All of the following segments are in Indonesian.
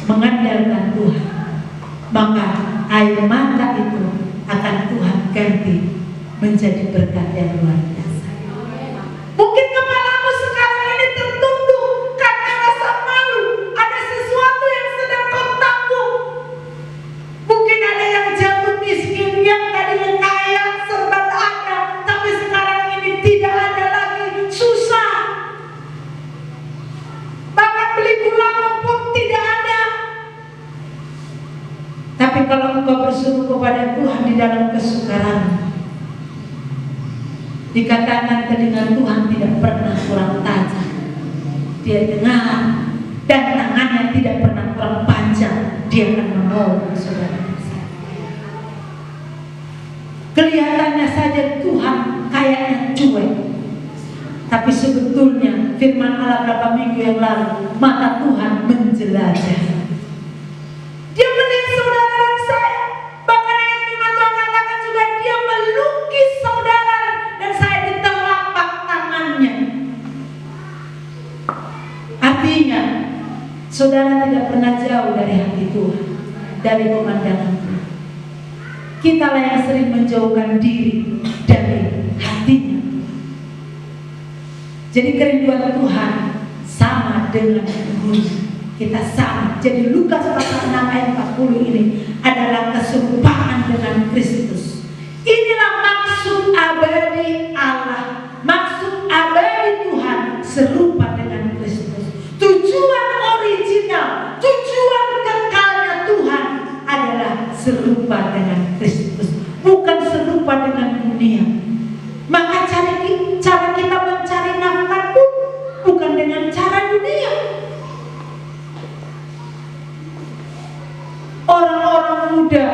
mengandalkan Tuhan, maka air mata itu akan Tuhan ganti menjadi berkat yang luar biasa. Mungkin kepalamu sekarang ini tertunduk karena rasa malu. Ada sesuatu yang sedang kau tanggung. Mungkin ada yang jatuh miskin, yang tadinya kaya serba ada, tapi sekarang ini tidak ada lagi, susah. Bahkan beli gula pun tidak ada. Tapi kalau engkau berseru kepada Tuhan di dalam kesukaran, dikatakan telinga Tuhan tidak pernah kurang tajam. Dia dengar, dan tangannya tidak pernah kurang panjang. Dia akan menolong saudara. Kelihatannya saja Tuhan kayaknya cuek, tapi sebetulnya firman Allah beberapa minggu yang lalu, mata Tuhan menjelajah. Dia melihat saudara dan saya. Bahkan ayat firman Tuhan katakan juga dia melukis saudara dan saya di telapak tangannya. Artinya saudara tidak pernah jauh dari hati Tuhan, dari pemandangan Tuhan. Kita lah yang sering menjauhkan diri dari hatinya. Jadi kerinduan Tuhan sama dengan gurunya. Kita sama. Jadi Lukas pasal 6 ayat 40 ini adalah keserupaan dengan Kristus. Inilah maksud abadi Allah, maksud abadi Tuhan, serupa dengan Kristus. Tujuan original, tujuan kekalnya Tuhan adalah serupa dengan Kristus, bukan serupa dengan dunia. Maka cara kita mencari nafkah pun bukan dengan cara dunia. Orang-orang muda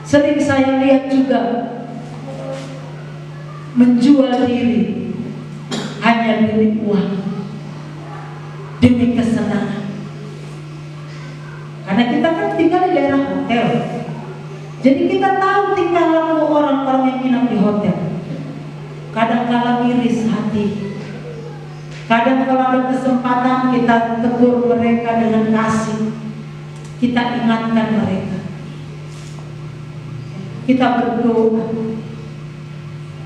sering saya lihat juga menjual diri hanya demi uang, demi kesenangan. Karena kita kan tinggal di daerah hotel, jadi kita tahu tingkah laku orang-orang yang nginap di hotel. Kadang-kala miris hati, kadang kalau ada kesempatan kita tegur mereka dengan kasih, kita ingatkan mereka, kita berdoa.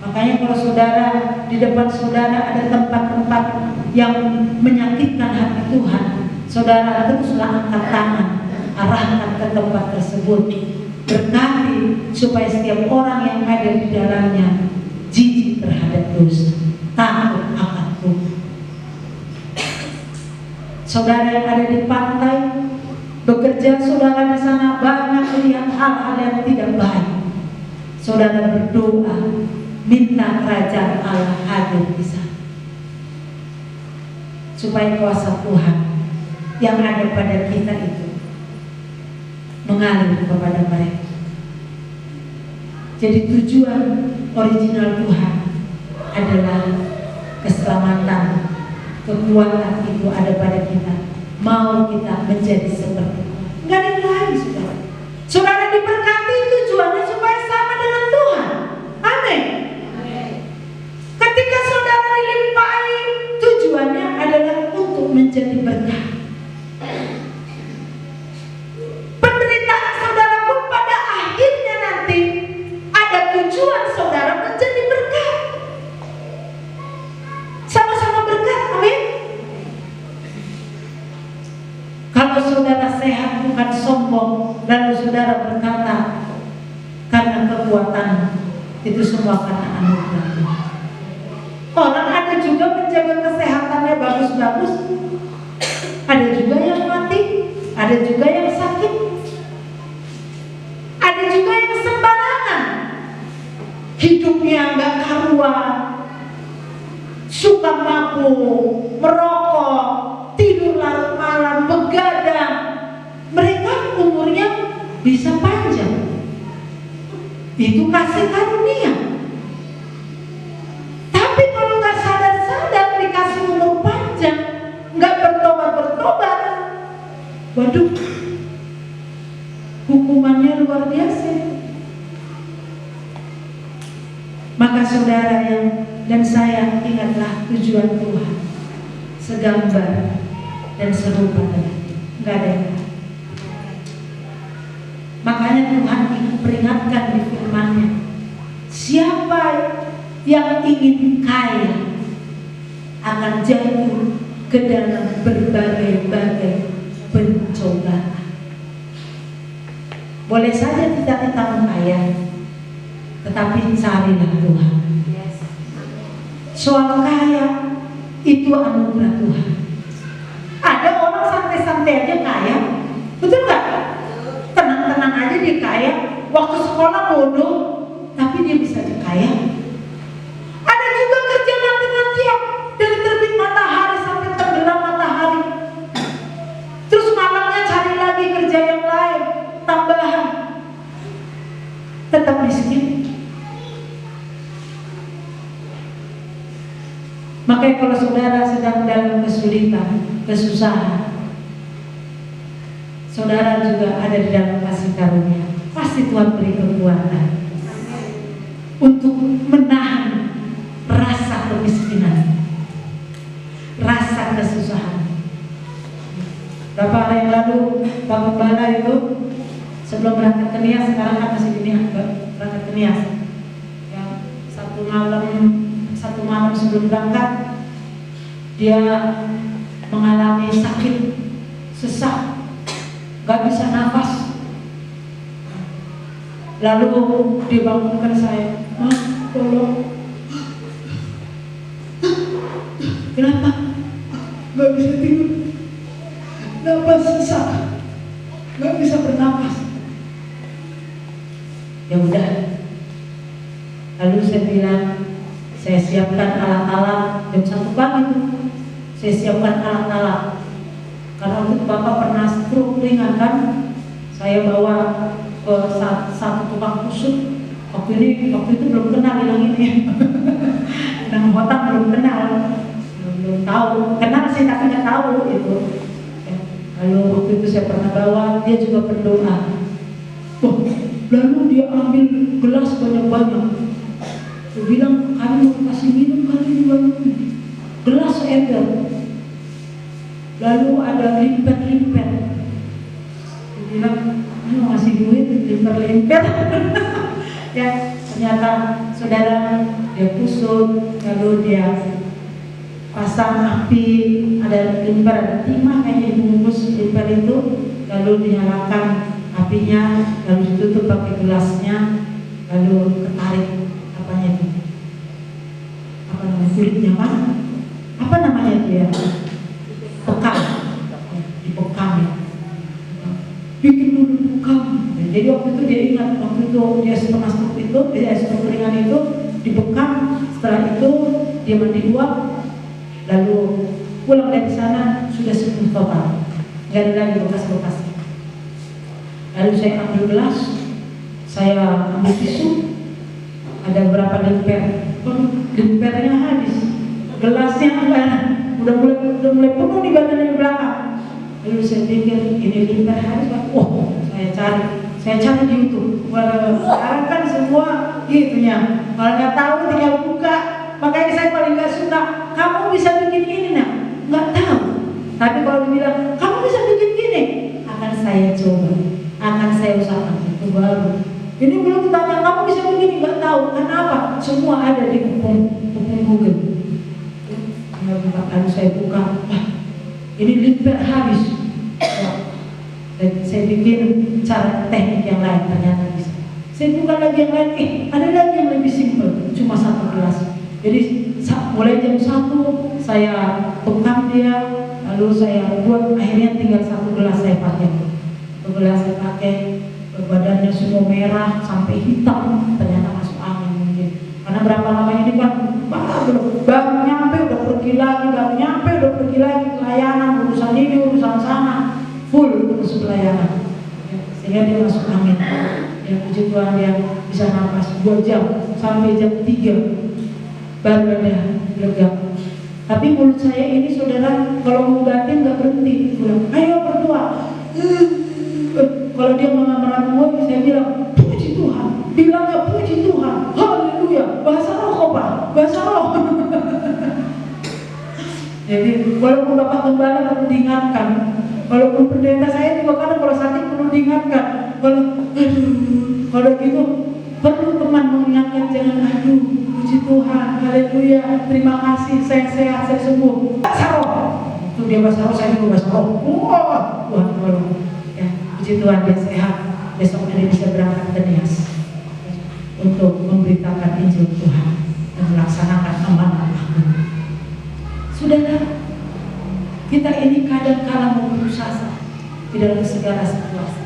Makanya kalau saudara, di depan saudara ada tempat-tempat yang menyakitkan hati Tuhan, saudara teruslah angkat tangan, arahkan ke tempat tersebut. Berkati supaya setiap orang yang ada di dalamnya jijik terhadap dosa, takut akan Tuhan. Saudara yang ada di pantai, bekerja saudara di sana banyak melihat hal-hal yang tidak baik. Saudara berdoa, minta kerajaan Allah hadir di sana, supaya kuasa Tuhan yang ada pada kita itu mengalir kepada mereka. Jadi tujuan original Tuhan adalah keselamatan, kekuatan itu ada pada kita. Mau kita menjadi seperti itu, nggak ada yang lain, saudara. Saudara diberkati tujuannya supaya sama dengan Tuhan. Amin. Ketika saudara dilimpahi, tujuannya adalah untuk menjadi berkat. Penderitaan saudara pun pada akhirnya nanti ada tujuan saudara menjadi berkat. Sama-sama berkat, amin. Kalau saudara sehat bukan sombong, lalu saudara berkata, karena kekuatan itu semua karena anugerah. Orang ada juga menjaga kesehatannya bagus-bagus, ada juga yang mati, ada juga yang sakit, ada juga yang sembarangan, hidupnya nggak karuan, suka mabuk, merokok, tidur larut malam, begadang. Mereka umurnya bisa panjang. Itu kasih karunia. Tapi kalau nggak sadar-sadar dikasih umur panjang, nggak bertobat, waduh, hukumannya luar biasa. Maka saudara dan saya, ingatlah tujuan Tuhan segambar dan serupa dengan kita. Gak ada yang tahu. Makanya Tuhan peringatkan di firman-Nya, siapa yang ingin kaya akan jatuh ke dalam berbagai-bagai pencobaan. Boleh saja kita kaya, tetapi carilah Tuhan. Soal kaya itu anugerah Tuhan. Ada orang santai-santai aja kaya, betul nggak? Tenang-tenang aja dia kaya. Waktu sekolah bodoh, tapi dia bisa kaya. Ada juga kerja mati-matian dari terbit matahari sampai tenggelam matahari. Terus malamnya cari lagi kerja yang lain, tambahan. Tetap miskin. Makanya kalau saudara sedang dalam kesulitan, kesusahan, saudara juga ada di dalam kasih karunia, pasti Tuhan beri kekuatan untuk menahan rasa kemiskinan, rasa kesusahan. Berapa hari yang lalu Pak Gembala itu sebelum berangkat ke Nias, sekarang kan masih di Nias, berangkat ke Nias, yang satu malam sebelum berangkat dia mengalami sakit, sesak, gak bisa nafas. Lalu dibangunkan saya, Mas, tolong. Kenapa? Gak bisa tidur, nafas sesak, gak bisa bernafas. Ya udah. Lalu saya bilang, saya siapkan alat-alat. Jam 1 pagi saya siapkan alat-alat. Karena waktu Bapak pernah stroke ringan kan, saya bawa ke satu tukang kusut. Waktu itu belum kenal yang ini. Dan Hotam belum kenal, belum tahu. Kenal sih tapi nggak tahu itu. Lalu waktu itu saya pernah bawa, dia juga berdoa. Lalu dia ambil gelas banyak-banyak. Dia bilang, kami mau kasih minum, kami juga minum. Gelas ember. Lalu ada limper-limper. Dia bilang, mau ngasih duit, limper-limper. Ya, ternyata saudara dia kusut, lalu dia pasang api, ada limper, ada timah kayaknya dibungkus limper itu, lalu dinyalakan apinya, lalu ditutup pakai gelasnya, lalu ketarik apanya itu? Apa namanya? Kulitnya kan? Apa namanya dia? Bekam. Dibekam ya. Bikin dulu bekam. Jadi waktu itu dia ingat, waktu itu dia setengah stroke itu, stroke ringan itu dibekam. Setelah itu dia mandi uap, lalu pulang dari sana sudah sembuh total, nggak ada lagi bekas-bekasnya. Lalu saya ambil gelas, saya ambil tisu, ada berapa lemper, lempernya habis, gelasnya udah mulai penuh di badan yang belakang. Lalu saya pikir ini lemper habis, saya cari di YouTube. Sekarang kan semua gitunya, kalau nggak tahu tinggal buka. Makanya saya paling nggak suka, kamu bisa bikin ini nak, nggak tahu. Tapi kalau dibilang kamu bisa bikin gini, akan saya coba, akan saya usahakan. Itu baru. Ini belum tanya kamu bisa begini, nggak tahu. Kenapa? Semua ada di kupung Google. Lalu saya buka, wah, ini limper habis. Wah, saya bikin cara teknik yang lain, ternyata bisa. Saya buka lagi yang lain, ada lagi yang lebih simpel, cuma satu gelas. Jadi mulai jam 1 saya bekam dia, lalu saya buat, akhirnya tinggal satu gelas saya pakai. Satu gelas saya pakai, badannya semua merah sampai hitam, ternyata masuk angin mungkin. Karena berapa lama ini kan baru nyampe udah pergi lagi, baru nyampe udah pergi lagi, pelayanan, urusan ini, urusan sana, full terus pelayanan. Sehingga dia masuk angin. Ya puji Tuhan dia bisa nafas 2 jam sampai jam 3 baru ada lega. Tapi mulut saya ini saudara kalau mau batin nggak berhenti, bilang ayo berdoa. Kalau dia mengamalkan saya bilang puji Tuhan, bilangnya puji Tuhan, haleluya, bahasa roh Pak, bahasa roh. Jadi walaupun Bapak Gembala mengingatkan, Walaupun pendeta saya juga kadang kalau sakit perlu diingatkan. Kalau gitu perlu teman mengingatkan, jangan aduh, puji Tuhan, haleluya, terima kasih, saya sehat, saya sembuh. Saroh, itu dia bahasa roh, saya juga bahasa roh. Tuhan tolong, ya, puji Tuhan dia sehat. Besok dia bisa berangkat ke Nias untuk memberitakan Injil Tuhan dan melaksanakan amanah. Saudara, kita ini kadang-kala mau putus asa di dalam segala situasi,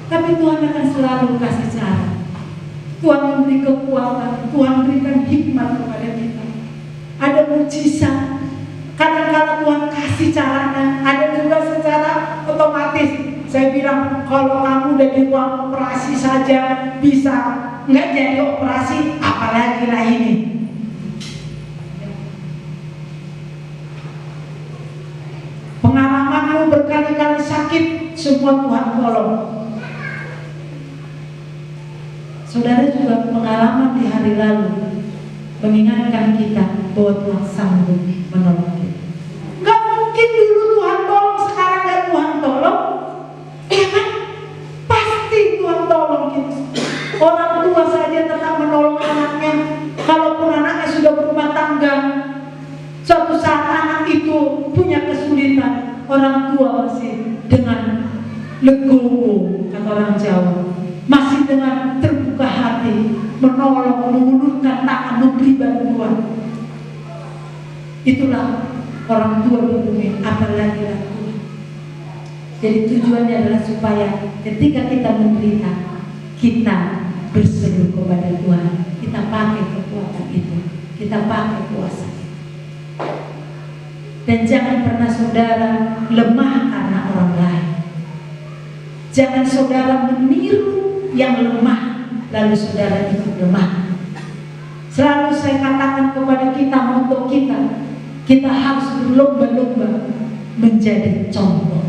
tapi Tuhan akan selalu kasih cara. Tuhan memberi kekuatan, Tuhan berikan hikmat kepada kita. Ada mujizat, kadang-kala Tuhan kasih caranya, ada juga secara otomatis. Saya bilang, kalau kamu udah di ruang operasi saja bisa nggak jadi operasi, apalagi lah ini. Pengalamanmu berkali-kali sakit, semua Tuhan tolong. Saudara juga pengalaman di hari lalu mengingatkan kita bahwa Tuhan sanggup menolong kita. Gak mungkin dulu Tuhan tolong, sekarang gak Tuhan tolong. Ya kan? Pasti Tuhan tolong kita. Orang tua saja tetap menolong anaknya. Kalaupun anaknya sudah berumah tangga, suatu saat anak itu punya kesulitan, orang tua masih dengan legowo, kata orang Jawa, masih dengan terbuka hati menolong, mengulurkan tangan, memberi bantuan. Itulah orang tua di bumi, apalagi lah Tuhan. Jadi tujuannya adalah supaya ketika kita menderita, kita berseru kepada Tuhan, kita pakai kekuatan itu, kita pakai kuasa. Dan jangan pernah saudara lemah karena orang lain. Jangan saudara meniru yang lemah lalu saudara ikut lemah. Selalu saya katakan kepada kita, untuk kita harus berlomba-lomba menjadi contoh.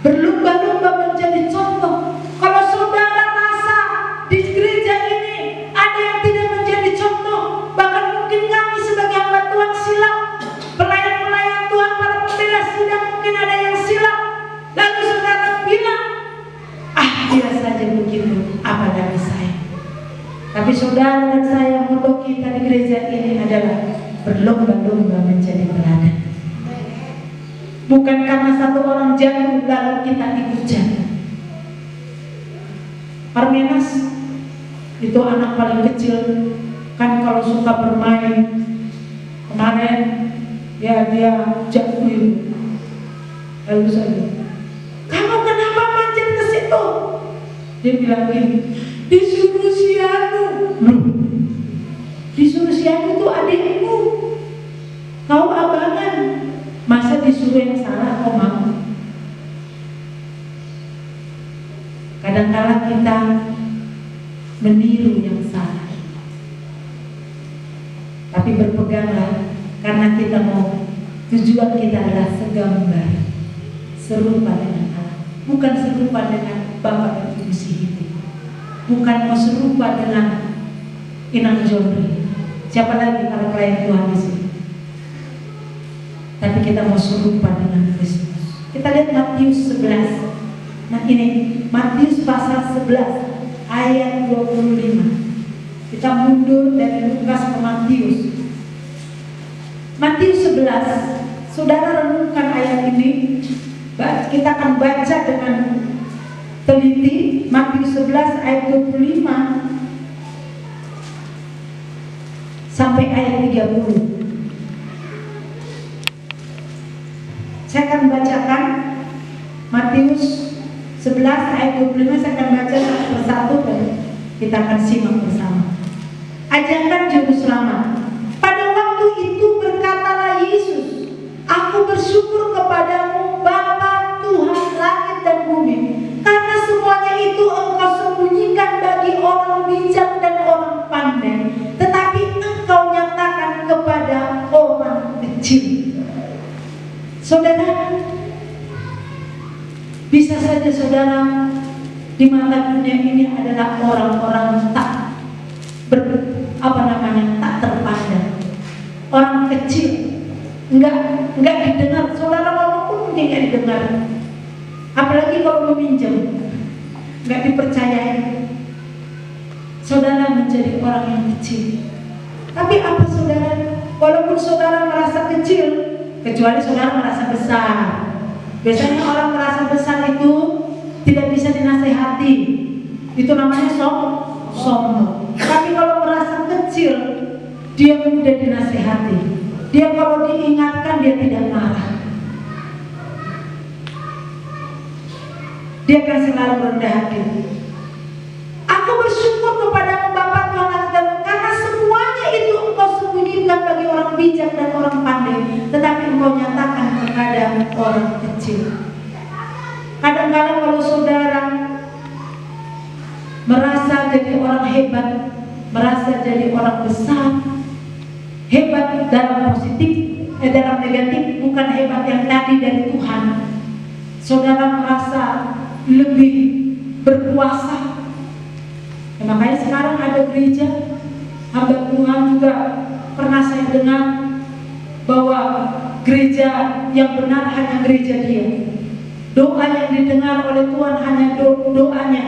Berlomba-lomba menjadi contoh. Kalau saudara rasa di gereja ini ada yang tidak menjadi contoh, bahkan mungkin kami sebagai hamba Tuhan silap, pelayan-pelayan Tuhan, para pembela sidang mungkin ada yang silap, lalu saudara bilang, dia saja begitu, apa dari saya. Tapi saudara dan saya, moto kita di gereja ini adalah berlomba-lomba menjadi teladan. Bukan karena satu orang jatuh lalu kita ikut jatuh. Parmenas itu anak paling kecil, kan kalau suka bermain, kemarin ya dia jatuh itu. Lalu saya, kamu kenapa manjat ke situ? Dia bilang gini, disuruh si Anu. Disuruh si Anu itu adikmu, kau abangan, masa disuruh yang salah kau mau? Kadang-kala kita meniru yang salah, tapi berpeganglah karena kita mau, tujuan kita adalah segambar, serupa dengan Allah, bukan serupa dengan Bapa dan Ibu Sihiti, bukan mau serupa dengan Inang Jomri, siapa lagi para pelayan Tuhan di sini, tapi kita mau serupa dengan Kristus. Kita lihat Matius 11. Nah ini Matius pasal 11 ayat 25. Kita mundur dari Lukas ke Matius. Matius 11, saudara renungkan ayat ini. Kita akan baca dengan teliti. Matius 11 ayat 25 sampai ayat 30. Saya akan bacakan Matius 11 ayat 25, saya akan baca satu persatu dan kita akan simak bersama. Ajakan juru selamat. Pada waktu itu berkatalah Yesus, aku bersyukur kepadamu Bapa Tuhan langit dan bumi, karena semuanya itu engkau sembunyikan bagi orang bijak dan orang pandai, tetapi engkau nyatakan kepada orang kecil. Saudara, bisa saja saudara di mata dunia ini adalah orang-orang tak tak terpandang, orang kecil, enggak didengar. Apalagi kalau meminjam, nggak dipercayai. Saudara menjadi orang yang kecil. Tapi apa saudara? Walaupun saudara merasa kecil, kecuali saudara merasa besar. Biasanya orang merasa besar itu tidak bisa dinasehati. Itu namanya sombong. Tapi kalau merasa kecil, dia mudah dinasehati. Dia kalau diingatkan dia tidak marah. Dia akan selalu rendah hati. Aku bersyukur kepada Bapa Tuhan Atas, karena semuanya itu Engkau sembunyikan bagi orang bijak dan orang pandai, tetapi Engkau nyatakan kepada orang kecil. Kadang-kadang kalau saudara merasa jadi orang hebat, merasa jadi orang besar, hebat dalam positif, dalam negatif, bukan hebat yang tadi dari Tuhan. Saudara merasa lebih berkuasa. Makanya sekarang ada gereja, hamba Tuhan juga pernah saya dengar bahwa gereja yang benar hanya gereja dia. Doa yang didengar oleh Tuhan hanya doanya,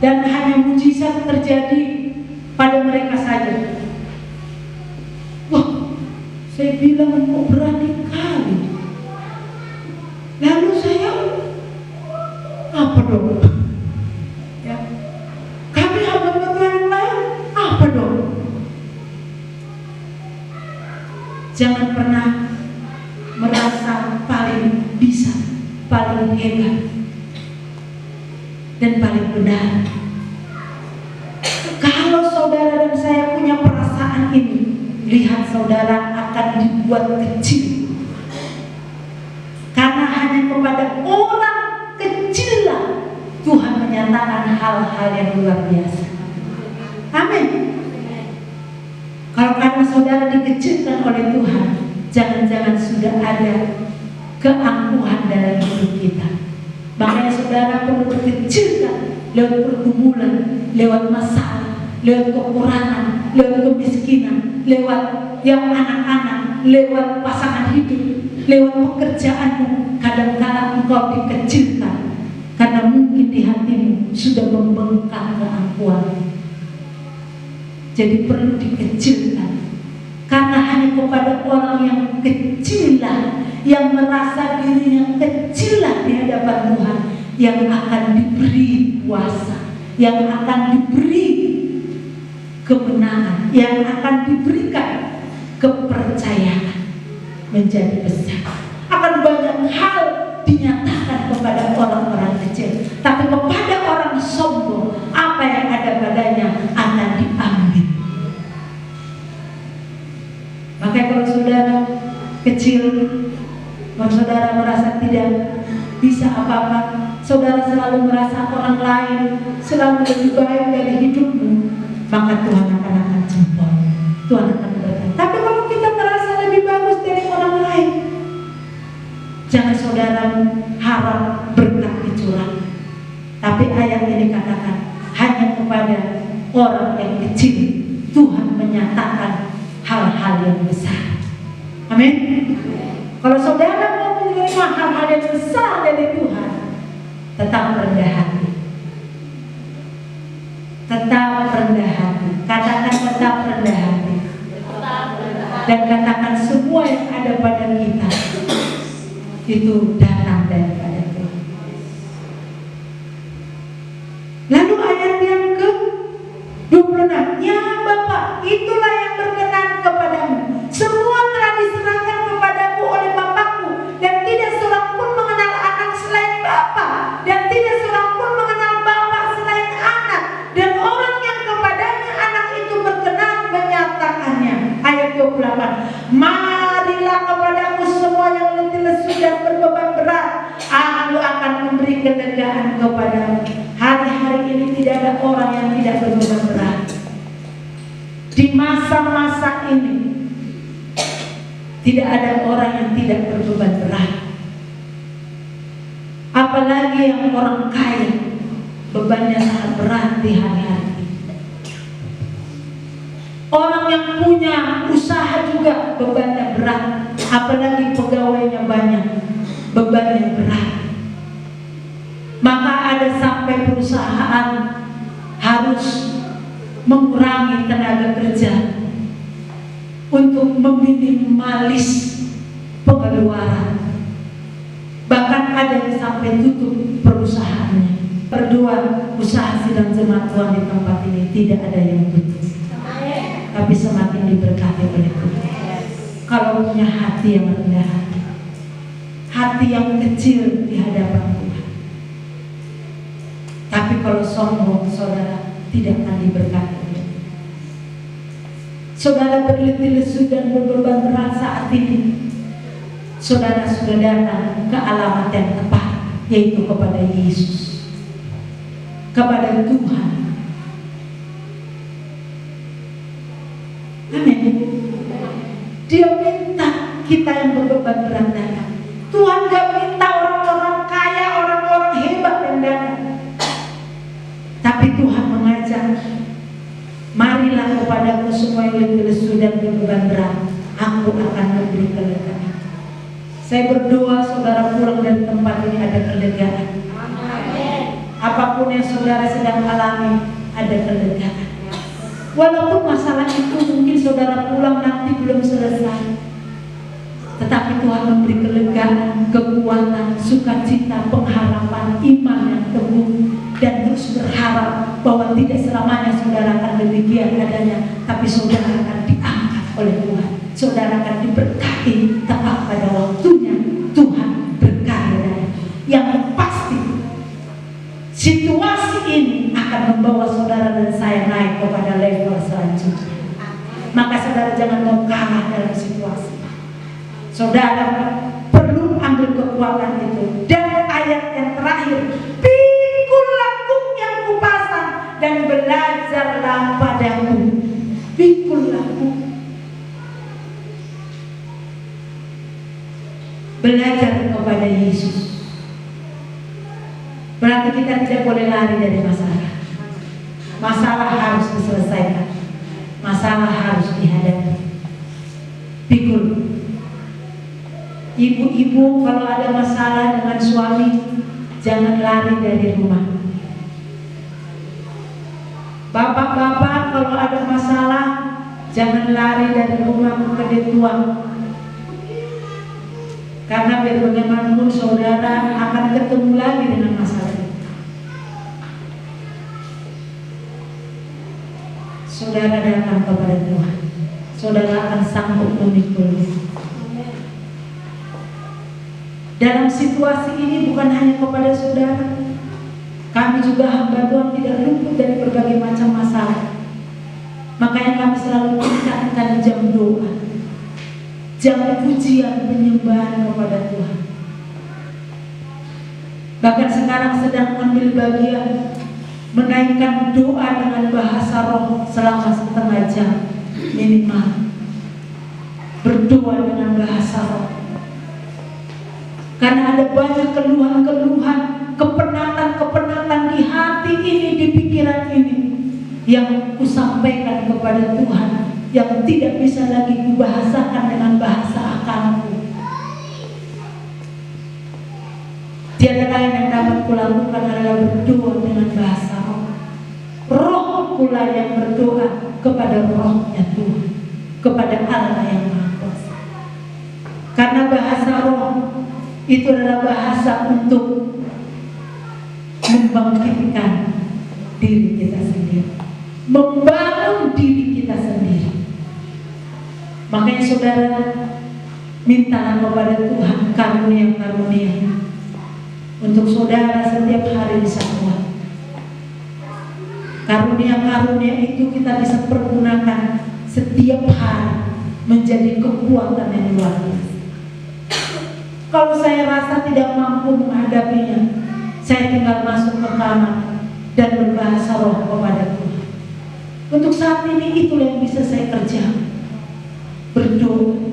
dan hanya mujizat terjadi pada mereka saja. Wah, saya bilang kok berani kali. Lalu saya apa dong? Ya, kami hamba Tuhan yang lain apa dong? Jangan pernah merasa paling bisa, paling hebat, dan paling benar. Kalau saudara dan saya punya perasaan ini, lihat saudara akan dibuat kecil. Karena hanya kepada orang kecillah Tuhan menyatakan hal-hal yang luar biasa. Amin. Kalau karena saudara dikecilkan oleh Tuhan, jangan-jangan sudah ada keangkuhan dalam hidup kita. Makanya saudara perlu dikecilkan lewat pergumulan, lewat masalah, lewat kekurangan, lewat kemiskinan, lewat yang anak-anak, lewat pasangan hidup, lewat pekerjaanmu. Kadang-kadang engkau dikecilkan karena mungkin di hatimu sudah membengkak keangkuhan. Jadi perlu dikecilkan, karena hanya kepada orang yang kecillah, yang merasa dirinya kecillah di hadapan Tuhan, yang akan diberi kuasa, yang akan diberi kemenangan, yang akan diberikan kepercayaan menjadi besar. Akan banyak hal dinyatakan kepada orang-orang kecil, tapi kepada orang sombong, apa yang ada padanya akan diambil. Makanya kalau saudara kecil, kalau saudara merasa tidak bisa apa-apa, saudara selalu merasa orang lain selalu lebih baik dari hidupmu, maka Tuhan akan jempol, Tuhan akan berkata. Tapi kalau kita merasa lebih bagus dari orang lain, jangan saudara harap berkat dicurah. Tapi ayat ini katakan hanya kepada orang yang kecil Tuhan menyatakan hal-hal yang besar. Amin. Kalau saudara mau menerima hal-hal yang besar dari Tuhan, tetap rendah hati. Tetap rendah hati. Katakan tetap rendah hati. Dan katakan semua yang ada pada kita itu datang daripada Tuhan. Lalu ayat yang ke-26, ya Bapa, itulah yang berkenan kepadamu. Semua telah diserahkan kepadamu oleh Bapakku, dan tidak seorang pun mengenal anak selain Bapa, dan tidak seorang pun mengenal Bapa selain anak, dan orang yang kepadanya anak itu berkenan menyatakannya. Ayat 28, marilah kepadaku semua yang letih lesu dan berbeban berat, aku akan memberi kelegaan kepadamu. Hari-hari ini tidak ada orang yang tidak berbeban berat. Di masa-masa ini tidak ada orang yang tidak berbeban berat. Apalagi yang orang kaya, bebannya sangat berat di hari-hari. Orang yang punya usaha juga bebannya berat. Apalagi pegawainya banyak, bebannya berat. perusahaan harus mengurangi tenaga kerja untuk meminimalis pengeluaran. Bahkan ada yang sampai tutup perusahaannya. Berdua, usaha sidang jemaat Tuhan di tempat ini tidak ada yang tutup, tapi semakin diberkati oleh Tuhan. Kalau punya hati yang rendah hati, hati yang kecil di hadapan Tuhan. Tapi kalau sombong, saudara, tidak akan diberkati. Saudara berletih lesu dan berbeban berat saat ini, saudara sudah datang ke alamat yang tepat, yaitu kepada Yesus, kepada Tuhan. Amin. Dia minta kita yang berbeban berat datang. Tuhan gak minta orang-orang kaya, orang-orang hebat yang datang. Tapi Tuhan mengajak, marilah kepadaku semua yang letih lesu dan berbeban berat, aku akan memberi kelegaan. Saya berdoa saudara pulang dari tempat ini ada kelegaan. Apapun yang saudara sedang alami, ada kelegaan. Walaupun masalah itu mungkin saudara pulang nanti belum selesai, tetapi Tuhan memberi kelegaan, kekuatan, sukacita, pengharapan, iman yang teguh, dan terus berharap bahwa tidak selamanya saudara akan demikian adanya, tapi saudara akan diangkat oleh Tuhan. Saudara akan diberkati tepat pada waktunya. Tuhan berkarya. Yang pasti situasi ini akan membawa saudara dan saya naik kepada level selanjutnya. Maka saudara jangan mau kalah dalam situasi. Saudara perlu ambil kekuatan itu. Dan ayat yang terakhir, pikulah kuk yang kupasang dan belajarlah padaku. Pikulah kuk. Belajar kepada Yesus. Berarti kita tidak boleh lari dari masalah. Masalah harus diselesaikan. Masalah harus dihadapi. Pikul. Ibu-ibu kalau ada masalah dengan suami, jangan lari dari rumah. Bapak-bapak kalau ada masalah, jangan lari dari rumah ke kedetuan. Karena biar bagaimanapun saudara akan ketemu lagi dengan masalah itu. Saudara datang kepada Tuhan, saudara akan sanggup memikulnya. Dalam situasi ini bukan hanya kepada saudara, kami juga hamba Tuhan tidak luput dari berbagai macam masalah. Makanya kami selalu mengingatkan jam doa, jam pujian penyembahan kepada Tuhan. Bahkan sekarang sedang ambil bagian menaikkan doa dengan bahasa roh selama setengah jam minimal. Berdoa dengan bahasa roh. Karena ada banyak keluhan-keluhan, kepenatan-kepenatan di hati ini, di pikiran ini yang kusampaikan kepada Tuhan, yang tidak bisa lagi kubahasakan dengan bahasa akalku. Tiada lain yang dapat kulakukan adalah berdoa dengan bahasa roh. Roh pula yang berdoa kepada rohnya Tuhan, kepada Allah yang Maha Kuasa. Karena bahasa roh itu adalah bahasa untuk membangkitkan diri kita sendiri, membangun diri kita sendiri. Makanya saudara minta kepada Tuhan karunia-karunia untuk saudara setiap hari bisa kuat. Karunia-karunia itu kita bisa pergunakan setiap hari menjadi kekuatan yang luar biasa. Kalau saya rasa tidak mampu menghadapinya, saya tinggal masuk ke kamar dan berbahasa roh kepada Tuhan. Untuk saat ini itulah yang bisa saya kerjakan. Berdoa.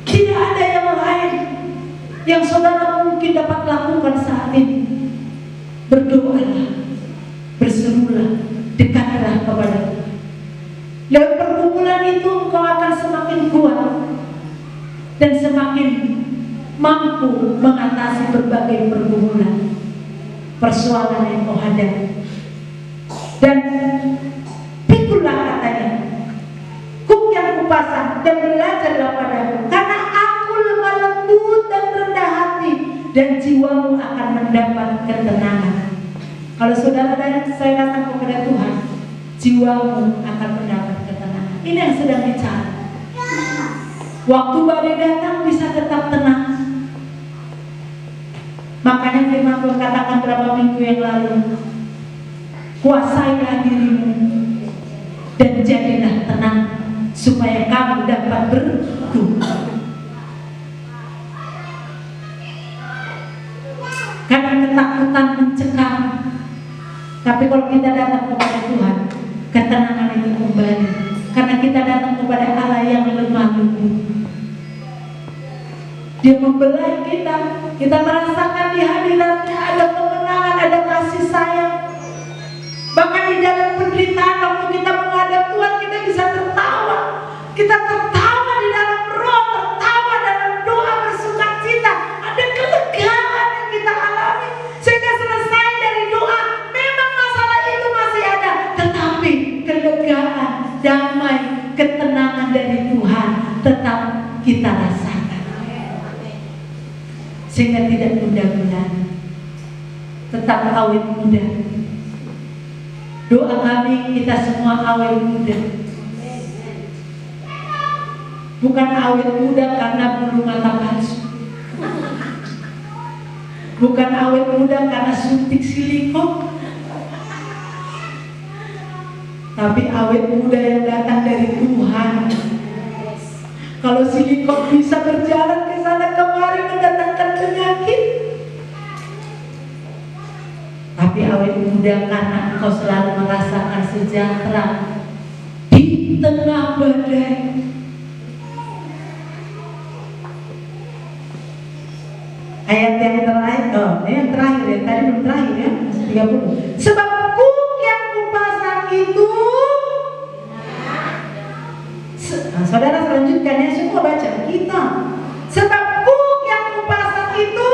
Tidak ada yang lain yang saudara mungkin dapat lakukan saat ini. Berdoalah, berserulah, dekatlah kepada Tuhan. Lewat pergumulan itu engkau akan semakin kuat dan semakin mampu mengatasi berbagai pergumulan, persoalan yang kau hadapi. Dan pikulah katanya, kuk yang kupasang dan belajarlah padaku, karena aku lemah lembut dan rendah hati, dan jiwamu akan mendapat ketenangan. Kalau saudara saya datang kepada Tuhan, jiwamu akan mendapat ketenangan. Ini yang sedang bicara. Waktu badai datang bisa tetap tenang. Makanya firman Tuhan katakan berapa minggu yang lalu, kuasailah dirimu dan jadilah tenang, supaya kamu dapat berdoa. Karena ketakutan mencekam, tapi kalau kita datang kepada Tuhan, ketenangan itu kembali. Karena kita datang kepada Allah yang lemah lembut. Dia membelai kita merasakan di hadiratnya ada kemenangan, ada kasih sayang. Bahkan di dalam penderitaan, waktu kita menghadap Tuhan, kita bisa tertawa. Kita tertawa di dalam roh, tertawa dalam doa bersukacita. Ada kelegaan yang kita alami. Sehingga selesai dari doa, memang masalah itu masih ada, tetapi kelegaan, damai, ketenangan dari Tuhan tetap kita rasakan. Sehingga tidak mudah-mudah, tetap awet muda. Doa kami, kita semua awet muda. Bukan awet muda karena bulu mata palsu, bukan awet muda karena suntik silikon, tapi awet muda yang datang dari Tuhan. Kalau silikon bisa berjalan ke sana kemari mendatangkan penyakit, tapi awet muda karena engkau selalu merasakan sejahtera di tengah badai. Ayat yang terakhir, ini yang terakhir ya, tadi belum terakhir ya, 30. Sebab kuk yang kupasang itu, saudara selanjutkan ya, semua baca kita. Sebab kuk yang kupasang itu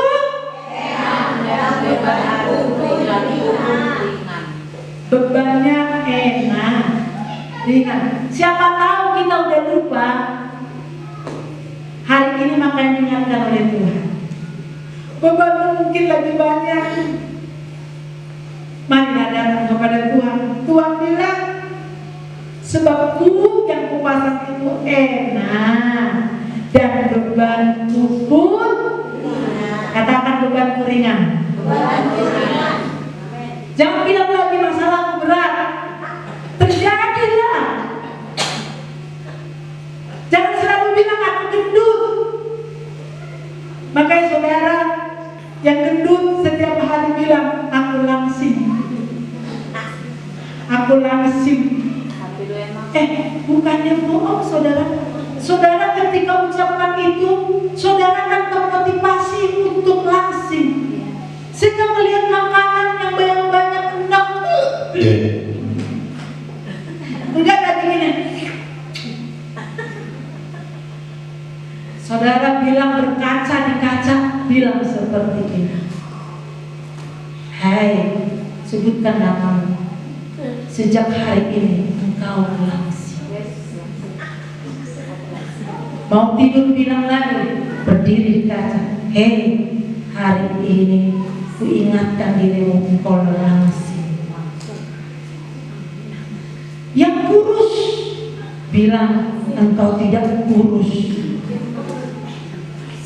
bebannya enak, ringan. Siapa tahu kita udah lupa, hari ini makanya diingatkan oleh Tuhan. Bebanmu mungkin lagi banyak. Marilah datang kepada Tuhan. Tuhan bilang, sebab kuk yang kupasang itu enak dan bebanku pun, katakan bebanku ringan. Jangan bilang lagi masalahku berat. Terjadilah. Jangan selalu bilang aku gendut. Makanya saudara yang gendut setiap hari bilang aku langsing. Aku langsing. Bukannya bohong saudara. Saudara ketika ucapkan itu, saudara akan termotivasi untuk langsing. Sehingga melihat makanan yang banyak-banyak enak. Enggak lagi ini. Saudara bilang berkaca di kaca, bilang seperti ini. Hai, sebutkan namamu. Sejak hari ini engkau langsing. Mau tidur bilang lagi, berdiri di kaca. Hei, hari ini ku ingatkan dirimu engkau langsing. Yang kurus bilang engkau tidak kurus,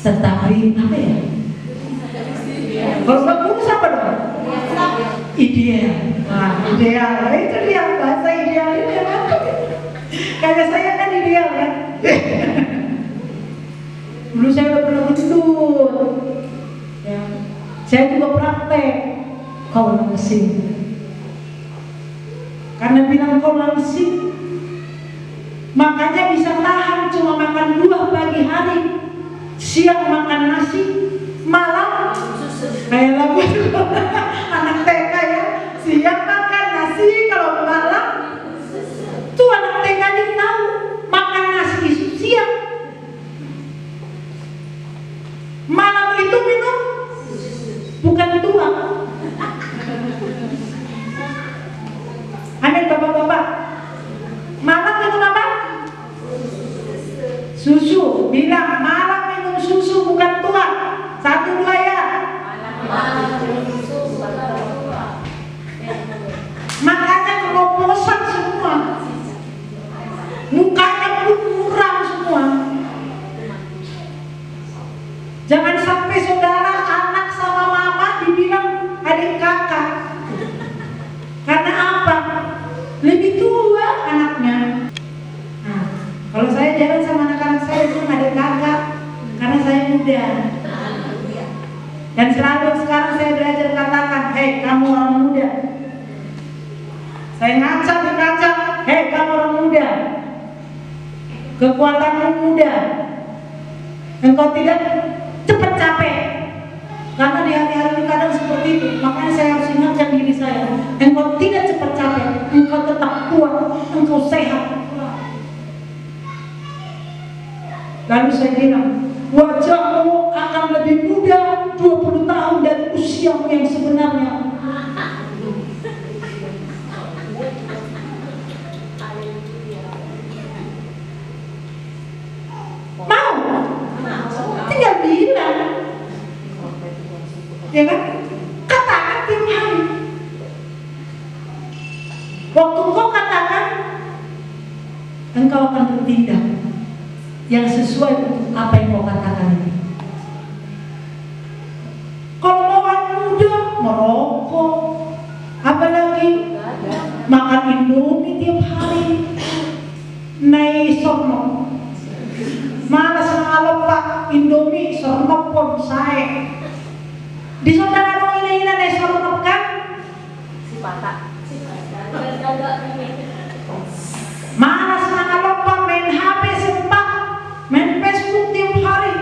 tetapi apa ya? Kalau nggak kurus apa dong? Ideal. Nah, ideal. Itu dia bahasa ideal ini apa? Kayak saya kan ideal kan. Dulu saya udah pernah gendut. Ya. Saya juga praktek. Kau langsing. Karena bilang kau langsing, makanya bisa tahan cuma makan buah pagi hari, siang makan nasi, malam kayak lagu anak TK ya, siang makan nasi, kalau malam tuh anak TK ini tahu makan nasi siang, malam itu minum bukan tuang. Susu, bilang malam minum susu bukan tua. 1, 2 ya. Malam minum susu bukan tua. Makanya keloposan semua, mukanya pun muram semua. Jangan sampai saudara anak sama mama dibilang adik kakak. Karena apa? Lebih tua anaknya. Nah, kalau saya jalan sama anak-anak saya itu adik kakak, karena saya muda. Dan selalu sekarang saya belajar katakan, hei kamu orang muda. Saya ngaca di kaca, hei kamu orang muda. Kekuatanmu muda. Engkau tidak cepat capek. Karena di hari-hari kadang seperti itu. Makanya saya harus ingatkan diri saya, engkau tidak cepat capek, engkau tetap kuat, engkau sehat. Lalu saya bilang, wajahmu akan lebih muda 20 tahun dari usiamu yang sebenarnya. Mau? Tinggal bilang. Ya kan? Katakan tiap hari. Waktu kau katakan, engkau akan bertindak yang sesuai untuk apa yang kau katakan ini. Kalau orang muda merokok, apalagi makan Indomie tiap hari, naik sorno, malas ngalop pak Indomie sorno pun saya. Di saudara dong ini naik sorno kan? Si patah. Malas ngalop pak main HP sempat, main Facebook tiap hari.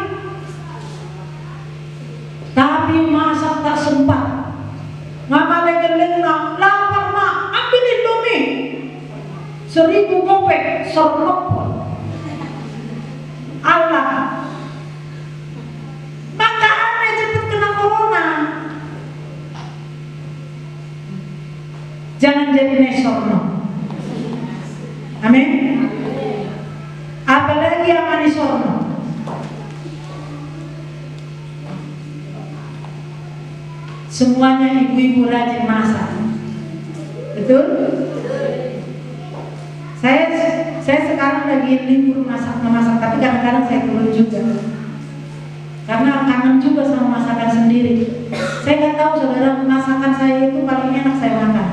Tapi masak tak sempat. Ngapa legen-legen lapar mak, ambil Indomie 1000 gopek, sornok Allah. Maka aneh cepat kena corona. Jangan jadi nesorno. Amin. Apalagi yang manisorno. Semuanya ibu-ibu rajin masak. Betul? Saya sekarang lagi libur masak, tapi kadang-kadang saya turun juga. Karena kangen juga sama masakan sendiri. Saya nggak tahu saudara, masakan saya itu paling enak saya makan.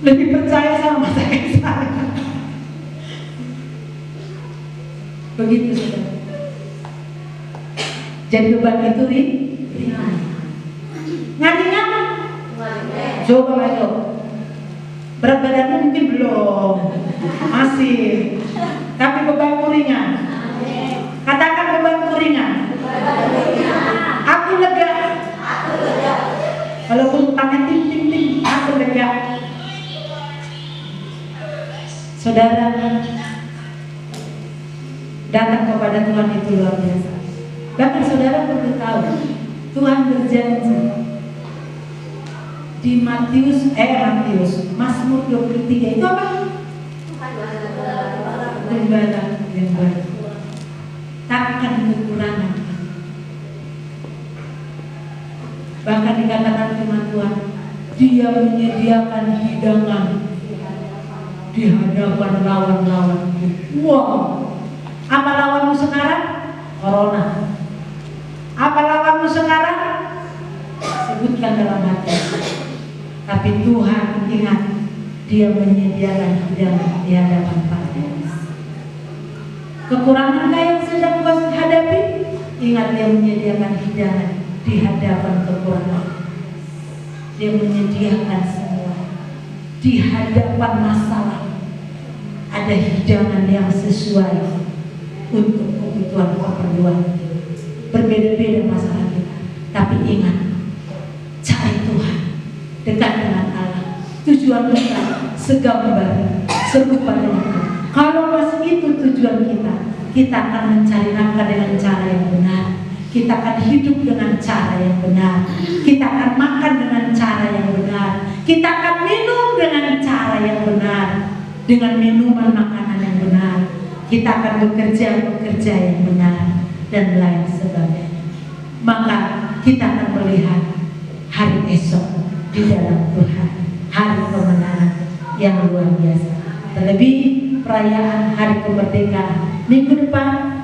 Lebih percaya sama masakan saya. Begitu saudara. Jadi beban itu ringan. Ngadingan? Coba aja. Berat badanmu mungkin belum, masih. Tapi bebanmu ringan. Katakan bebanmu ringan. Aku lega. Walaupun tangan ting, aku lega. Saudara, datang kepada Tuhan itu luar biasa. Bahkan saudara perlu tahu, Tuhan berjanji di Mazmur 23 itu apa? Gembala takkan kekurangan. Bahkan dikatakan firman Tuhan, Dia menyediakan hidangan di hadapan lawan-lawan. Wow, apa lawanmu sekarang? Corona. Apa lawanmu sekarang? Sebutkan dalam hati. Tapi Tuhan ingat, Dia menyediakan hidangan di hadapan Patriark. Kekurangan yang sedang kau hadapi, ingat Dia menyediakan hidangan di hadapan kekurangan. Dia menyediakan semua di hadapan masalah. Ada hidangan yang sesuai untuk kebutuhan keperluan. Berbeda-beda masalah kita, tapi ingat, cari Tuhan, dekat dengan Allah. Tujuan kita segambar, serupa dengan Dia. Kalau masih itu tujuan kita akan mencari nafkah dengan cara yang benar. Kita akan hidup dengan cara yang benar. Kita akan makan dengan cara yang benar. Kita akan minum dengan cara yang benar. dengan minuman makanan yang benar. Kita akan bekerja yang benar dan lain sebagainya. Maka kita akan melihat hari esok di dalam Tuhan, hari kemenangan yang luar biasa. Terlebih perayaan hari kemerdekaan minggu depan,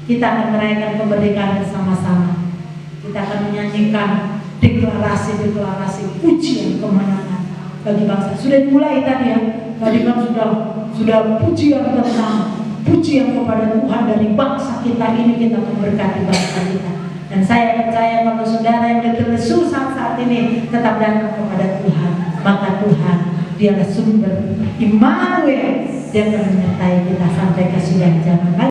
kita akan merayakan kemerdekaan bersama-sama. Kita akan menyanyikan deklarasi pujian kemenangan bagi bangsa. Sudah dimulai tadi ya, tadi kan sudah pujian tentang pujian kepada Tuhan dari bangsa kita ini. Kita memberkati bangsa kita. Dan saya percaya kalau saudara yang letih-lesu saat ini tetap datang kepada Tuhan, maka Tuhan dialah sumber Immanuel, dia akan menyertai kita sampai kesudahan zaman.